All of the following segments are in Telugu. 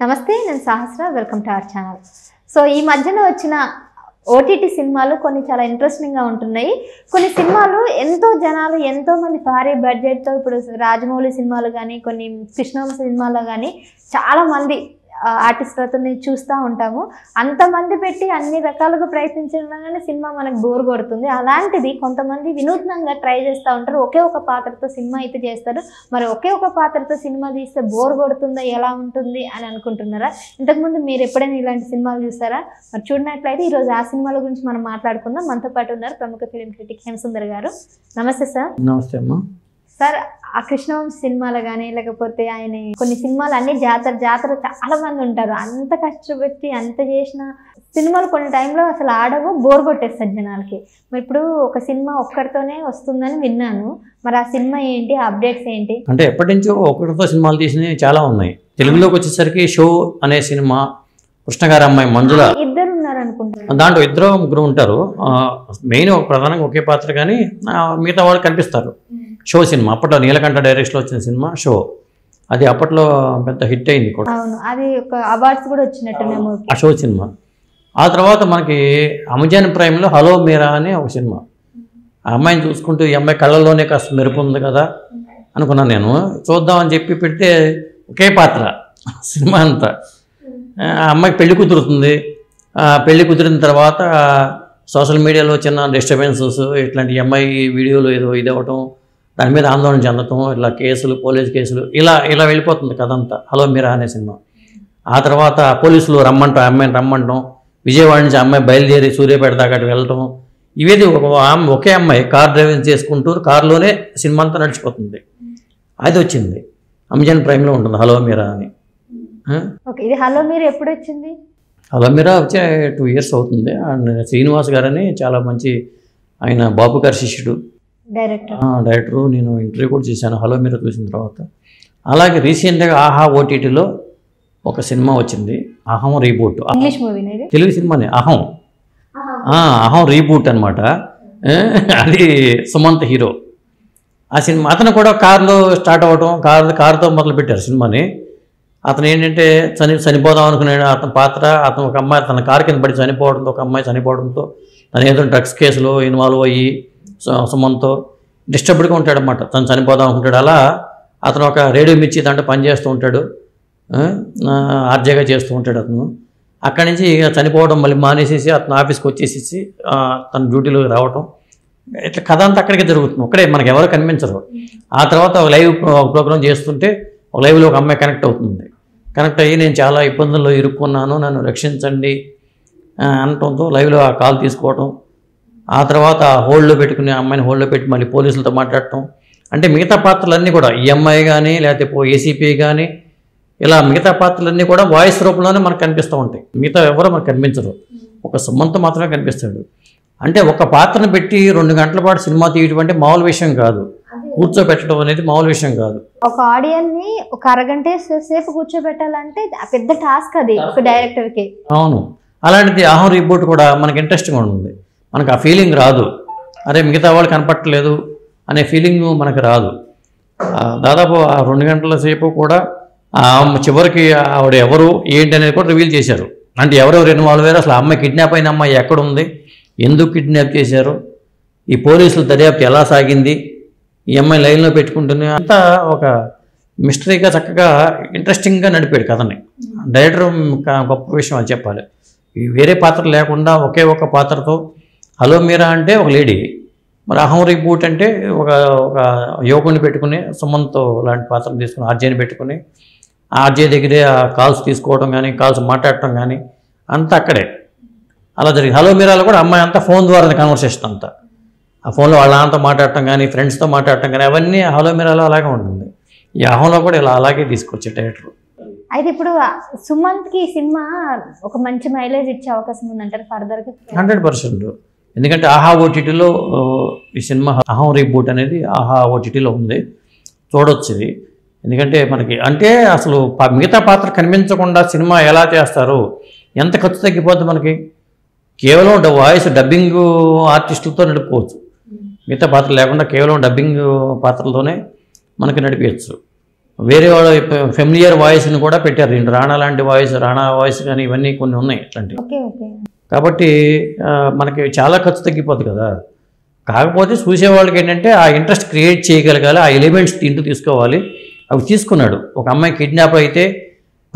నమస్తే, నేను Sahasra. Welcome to our channel. So ఈ మధ్యన వచ్చిన ఓటీటీ సినిమాలు కొన్ని చాలా ఇంట్రెస్టింగ్గా ఉంటున్నాయి. కొన్ని సినిమాలు ఎంతో జనాలు ఎంతోమంది భారీ బడ్జెట్తో, ఇప్పుడు రాజమౌళి సినిమాలు కానీ, కొన్ని కృష్ణవంశ సినిమాలో కానీ చాలామంది ఆర్టిస్టులతో చూస్తూ ఉంటాము. అంతమంది పెట్టి అన్ని రకాలుగా ప్రయత్నించడం కానీ సినిమా మనకు బోర్ కొడుతుంది. అలాంటిది కొంతమంది వినూత్నంగా ట్రై చేస్తూ ఉంటారు. ఒకే ఒక పాత్రతో సినిమా అయితే చేస్తారు. మరి ఒకే ఒక పాత్రతో సినిమా తీస్తే బోర్ కొడుతుందా, ఎలా ఉంటుంది అని అనుకుంటున్నారా? ఇంతకుముందు మీరు ఎప్పుడైనా ఇలాంటి సినిమాలు చూస్తారా? మరి చూడనట్లయితే ఈరోజు ఆ సినిమాల గురించి మనం మాట్లాడుకుందాం. మనతో పాటు ఉన్నారు ప్రముఖ ఫిలిం క్రిటిక్ హేమసుందర్ గారు. నమస్తే సార్. నమస్తే అమ్మా. సార్, ఆ కృష్ణవంశ సినిమాలు కానీ, లేకపోతే ఆయన కొన్ని సినిమాలు అన్ని జాతర చాలా మంది ఉంటారు. అంత కష్టపెట్టి అంత చేసిన సినిమాలు కొన్ని టైంలో అసలు ఆడవు, బోర్ కొట్టేస్తారు జనాలకి. మరి ఇప్పుడు ఒక సినిమా ఒక్కడితోనే వస్తుందని విన్నాను. మరి ఆ సినిమా ఏంటి, అప్డేట్స్ ఏంటి? అంటే ఎప్పటి నుంచో ఒకటితో సినిమాలు తీసినవి చాలా ఉన్నాయి. తెలుగులోకి వచ్చేసరికి షో అనే సినిమా, కృష్ణ గారి అమ్మాయి మంజుల, ఇద్దరు ఉన్నారు అనుకుంటున్నారు. దాంట్లో ఇద్దరు ముగ్గురు ఉంటారు. మెయిన్ ప్రధానంగా ఒకే పాత్ర, కానీ మిగతా వాళ్ళు కనిపిస్తారు. షో సినిమా అప్పట్లో నీలకంఠ డైరెక్షన్లో వచ్చిన సినిమా షో. అది అప్పట్లో పెద్ద హిట్ అయింది కూడా. అవును, అది ఒక అవార్డ్స్ కూడా వచ్చినట్టున్నాము ఆ షో సినిమా. ఆ తర్వాత మనకి అమెజాన్ ప్రైమ్లో హలో మీరా అనే ఒక సినిమా. ఆ అమ్మాయిని చూసుకుంటూ ఈ అమ్మాయి కళ్ళల్లోనే కాస్త మెరుపు ఉంది కదా అనుకున్నాను నేను. చూద్దామని చెప్పి పెడితే ఒకే పాత్ర సినిమా అంతా. ఆ అమ్మాయికి పెళ్లి కుదురుతుంది. పెళ్లి కుదిరిన తర్వాత సోషల్ మీడియాలో చిన్న డిస్టర్బెన్సెస్, ఇట్లాంటి అమ్మాయి వీడియోలు ఏదో ఇది అవ్వటం, దాని మీద ఆందోళన చెందటం, ఇలా కేసులు, పోలీస్ కేసులు, ఇలా వెళ్ళిపోతుంది కథ అంతా హలో మీరా అనే సినిమా. ఆ తర్వాత పోలీసులు అమ్మాయిని రమ్మంటాం, విజయవాడ నుంచి అమ్మాయి బయలుదేరి సూర్యాపేట దాకా వెళ్ళటం, ఇవేది ఒకే అమ్మాయి కార్ డ్రైవింగ్ చేసుకుంటూ కారులోనే సినిమా అంతా నడిచిపోతుంది. అది వచ్చింది అమెజాన్ ప్రైమ్లో ఉంటుంది హలో మీరా అని. ఇది హలో మీరా ఎప్పుడు వచ్చింది? హలో మీరా వచ్చే 2 years అవుతుంది. అండ్ శ్రీనివాస్ గారని చాలా మంచి, ఆయన బాబు గారి శిష్యుడు, డైరెక్టరు. నేను ఇంటర్వ్యూ కూడా చేశాను హలో మీరా చూసిన తర్వాత. అలాగే రీసెంట్గా ఆహా ఓటీటీలో ఒక సినిమా వచ్చింది, అహం రీబూట్. ఇంగ్లీష్ మూవీ, తెలుగు సినిమానే అహం. అహం రీబూట్ అనమాట. అది సుమంత్ హీరో. ఆ సినిమా అతను కూడా కారులో స్టార్ట్ అవ్వటం, కారుతో మొదలుపెట్టారు సినిమాని. అతను ఏంటంటే చనిపోదాం అనుకున్నాడు. అతని పాత్ర, అతను ఒక అమ్మాయి తన కారు కింద పడి చనిపోవడంతో, ఒక అమ్మాయి చనిపోవడంతో తను ఏదో డ్రగ్స్ కేసులో ఇన్వాల్వ్ అయ్యి సుమంతో డిస్టర్బ్డ్గా ఉంటాడనమాట. తను చనిపోదాం అనుకుంటాడు. అలా అతను ఒక రేడియో మిర్చి దాంట్లో పనిచేస్తూ ఉంటాడు, ఆర్జేగా చేస్తూ ఉంటాడు అతను. అక్కడి నుంచి చనిపోవడం మళ్ళీ మానేసేసి అతను ఆఫీస్కి వచ్చేసేసి తన డ్యూటీలో రావటం, ఇట్లా కథ అంతా అక్కడికే జరుగుతుంది. ఒక్కడే, మనకు ఎవరు కనిపించరు. ఆ తర్వాత ఒక లైవ్ ప్రోగ్రామ్ చేస్తుంటే ఒక లైవ్లో ఒక అమ్మాయి కనెక్ట్ అవుతుంది. కనెక్ట్ అయ్యి నేను చాలా ఇబ్బందుల్లో ఇరుక్కున్నాను, నన్ను రక్షించండి అనటంతో లైవ్లో ఆ కాల్ తీసుకోవటం. ఆ తర్వాత హోల్డ్లో పెట్టుకుని అమ్మాయిని హోల్డ్లో పెట్టి మళ్ళీ పోలీసులతో మాట్లాడటం. అంటే మిగతా పాత్రలన్నీ కూడా ఈఎంఐ కానీ, లేకపోతే ఏసీపీ కానీ, ఇలా మిగతా పాత్రలన్నీ కూడా వాయిస్ రూపంలోనే మనకు కనిపిస్తూ ఉంటాయి. మిగతా ఎవరో మనకు కనిపించరు, ఒక సుమంత్ మాత్రమే కనిపిస్తాడు. అంటే ఒక పాత్రను పెట్టి 2 గంటల పాటు సినిమా తీయడం అంటే మామూలు విషయం కాదు. కూర్చోబెట్టడం అనేది మామూలు విషయం కాదు. ఒక ఆడియన్ని ఒక అరగంట సేపు కూర్చోబెట్టాలంటే పెద్ద టాస్క్ అది ఒక డైరెక్టర్కి. అవును, అలాంటిది అహం రీబూట్ కూడా మనకి ఇంట్రెస్టింగ్గా ఉంటుంది. మనకు ఆ ఫీలింగ్ రాదు, అరే మిగతా వాళ్ళు కనపట్టలేదు అనే ఫీలింగ్ మనకు రాదు. దాదాపు ఆ 2 గంటల సేపు కూడా చివరికి ఆవిడ ఎవరు ఏంటి అనేది కూడా రివీల్ చేశారు. అంటే ఎవరెవరు ఇన్వాల్వ్ అయ్యారు, అసలు అమ్మాయి కిడ్నాప్ అయిన అమ్మాయి ఎక్కడ ఉంది, ఎందుకు కిడ్నాప్ చేశారు, ఈ పోలీసుల దర్యాప్తు ఎలా సాగింది, ఈ అమ్మాయి లైన్లో పెట్టుకుంటుంది, అంతా ఒక మిస్టరీగా చక్కగా ఇంట్రెస్టింగ్గా నడిపాడు కథని. డైరెక్టర్ గొప్ప విషయం అది చెప్పాలి. వేరే పాత్ర లేకుండా ఒకే ఒక పాత్రతో హలో మీరా అంటే ఒక లేడీ, మరి అహం రీబూట్ అంటే ఒక యువకుని పెట్టుకుని సుమంత్ లాంటి పాత్రను తీసుకుని ఆర్జేని పెట్టుకుని ఆర్జే దగ్గరే ఆ కాల్స్ తీసుకోవడం కానీ, కాల్స్ మాట్లాడటం కానీ అంతా అక్కడే అలా జరిగింది. హలో మీరాలో కూడా అమ్మాయి అంతా ఫోన్ ద్వారా కన్వర్సేషన్ అంతా, ఆ ఫోన్లో వాళ్ళ నాన్నతో మాట్లాడటం కానీ, ఫ్రెండ్స్తో మాట్లాడటం కానీ, అవన్నీ హలో మీరాలో అలాగే ఉంటుంది. ఈ అహంలో కూడా ఇలా అలాగే తీసుకొచ్చే డైరెక్టర్. అయితే ఇప్పుడు సుమంత్కి ఈ సినిమా ఒక మంచి మైలేజ్ ఇచ్చే అవకాశం ఉందంటారు ఫర్దర్గా? 100%. ఎందుకంటే ఆహా ఓటీటీలో ఈ సినిమా అహం రీబూట్ అనేది ఆహా ఓటీటీలో ఉంది, చూడొచ్చు ఇది. ఎందుకంటే మనకి అంటే అసలు మిగతా పాత్ర కనిపించకుండా సినిమా ఎలా చేస్తారు, ఎంత ఖర్చు తగ్గిపోద్ది మనకి. కేవలం వాయిస్ డబ్బింగ్ ఆర్టిస్టులతో నడుపుకోవచ్చు, మిగతా పాత్రలు లేకుండా కేవలం డబ్బింగ్ పాత్రలతోనే మనకి నడిపించచ్చు. వేరే వాళ్ళ ఫెమిలియర్ వాయిస్ని కూడా పెట్టారు దీంట్లో. రాణా లాంటి వాయిస్, రాణా వాయిస్ కానీ ఇవన్నీ కొన్ని ఉన్నాయి అట్లాంటివి. కాబట్టి మనకి చాలా ఖర్చు తగ్గిపోద్ది కదా. కాకపోతే చూసేవాళ్ళకి ఏంటంటే ఆ ఇంట్రెస్ట్ క్రియేట్ చేయగలగాలి, ఆ ఎలిమెంట్స్ దీంట్లో తీసుకోవాలి. అవి తీసుకున్నాడు. ఒక అమ్మాయి కిడ్నాప్ అయితే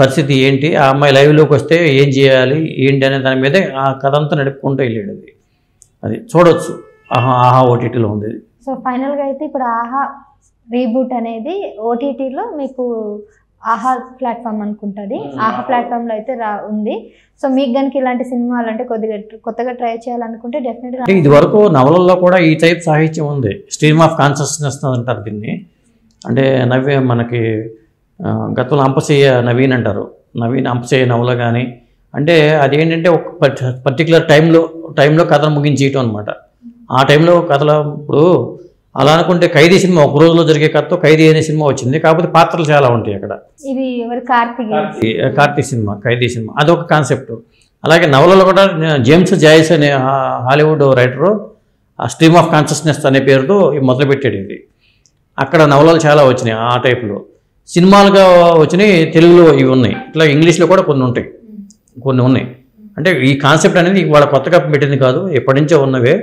పరిస్థితి ఏంటి, ఆ అమ్మాయి లైవ్లోకి వస్తే ఏం చేయాలి ఏంటి అనే దాని మీదే ఆ కథ అంతా నడుపుకుంటూ వెళ్ళాడు. అది చూడొచ్చు. ఆహా ఓటీటీలో ఉంది. సో ఫైనల్గా అయితే ఇప్పుడు ఆహా రీబూట్ అనేది ఓటీటీలో మీకు ఆహా ప్లాట్ఫామ్ అనుకుంటుంది. ఆహా ప్లాట్ఫామ్లో అయితే ఉంది. సో మీకు కనుక ఇలాంటి సినిమాలు అంటే కొత్తగా ట్రై చేయాలనుకుంటే డెఫినెట్గా. ఇది వరకు నవలల్లో కూడా ఈ టైప్ సాహిత్యం ఉంది. స్ట్రీమ్ ఆఫ్ కాన్షియస్నెస్ అంటారు దీన్ని. అంటే మనకి గతంలో అంపశయ్య నవీన్ అంటారు. నవీన్ అంపశయ్య నవల కానీ అంటే అదేంటంటే ఒక పర్టికులర్ టైంలో కథను ముగించేయటం అనమాట. ఆ టైంలో కథలో ఇప్పుడు అలా అనుకుంటే ఖైదీ సినిమా ఒక రోజులో జరిగే కథతో ఖైదీ అనే సినిమా వచ్చింది. కాకపోతే పాత్రలు చాలా ఉంటాయి అక్కడ. ఇది కార్తీక్ సినిమా, ఖైదీ సినిమా అదొక కాన్సెప్ట్. అలాగే నవలలో కూడా జేమ్స్ జాయిస్ అనే హాలీవుడ్ రైటరు ఆ స్ట్రీమ్ ఆఫ్ కాన్షియస్నెస్ అనే పేరుతో మొదలుపెట్టాడు. ఇది అక్కడ నవలలు చాలా వచ్చినాయి. ఆ టైప్లో సినిమాలుగా వచ్చినాయి. తెలుగులో ఇవి ఉన్నాయి. ఇట్లా ఇంగ్లీష్లో కూడా కొన్ని ఉన్నాయి. అంటే ఈ కాన్సెప్ట్ అనేది వాళ్ళ కొత్తగా పెట్టింది కాదు, ఎప్పటి నుంచో ఉన్నవే.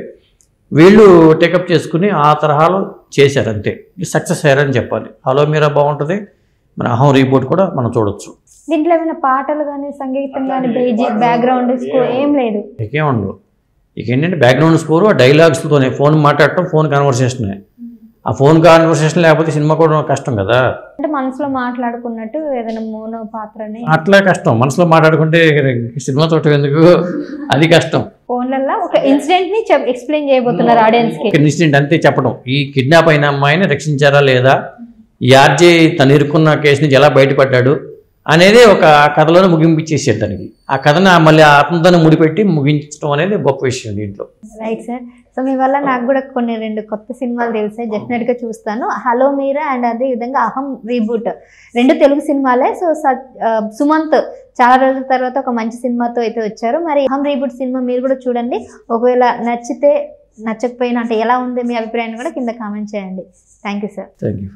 వీళ్ళు టేకప్ చేసుకుని ఆ తరహాలో చేశారు అంతే. సక్సెస్ అయ్యారని చెప్పాలి. హలో మీరా బాగుంటుంది. మన అహం రీబూట్ కూడా మనం చూడొచ్చు. దీంట్లో ఏమైనా పాటలు కానీ సంగీతం కానీ బేసిక్ బ్యాక్గ్రౌండ్ స్కోర్ ఏం లేదు. ఏముండవు. ఇక ఏంటంటే బ్యాక్గ్రౌండ్ స్కోరు ఆ డైలాగ్స్తోనే ఫోన్ మాట్లాడటం, ఫోన్ కాన్వర్సేషనే. ఆ ఫోన్ కాన్వర్సేషన్ లేకపోతే సినిమా కూడా కష్టం కదా. అంటే మనసులో మాట్లాడుకున్నట్టు ఏదైనా మోనో పాత్రని అట్లా కష్టం. మనసులో మాట్లాడుకుంటే సినిమా చూడటం ఎందుకు, అది కష్టం. ఫోన్లలో ఒక ఇన్సిడెంట్ ని ఎక్స్ప్లెయిన్ చేయబోతున్నారు ఆడియన్స్ కి. ఇన్సిడెంట్ అంతే చెప్పడం. ఈ కిడ్నాప్ అయిన అమ్మాయిని రక్షించారా లేదా, ఈ ఆర్జే తను ఇరుక్కున్న కేసు నుంచి ఎలా బయటపడ్డాడు అనేది ఒక కథలోనే ముగింపించేసాడు దానికి. ఆ కథను మళ్ళీ ఆత్మతోనే ముడిపెట్టి ముగించడం అనేది గొప్ప విషయం దీంట్లో. Right sir. సో మీ వల్ల నాకు కూడా కొన్ని 2 కొత్త సినిమాలు తెలిసాయి. డెఫినెట్గా చూస్తాను. హలో మీరా అండ్ అదే విధంగా అహం రీబూట్ 2 తెలుగు సినిమాలే. సో సుమంత్ చాలా రోజుల తర్వాత ఒక మంచి సినిమాతో అయితే వచ్చారు. మరి అహం రీబూట్ సినిమా మీరు కూడా చూడండి. ఒకవేళ నచ్చితే నచ్చకపోయినా అంటే ఎలా ఉంది మీ అభిప్రాయాన్ని కూడా కింద కామెంట్ చేయండి. Thank you sir. Thank you.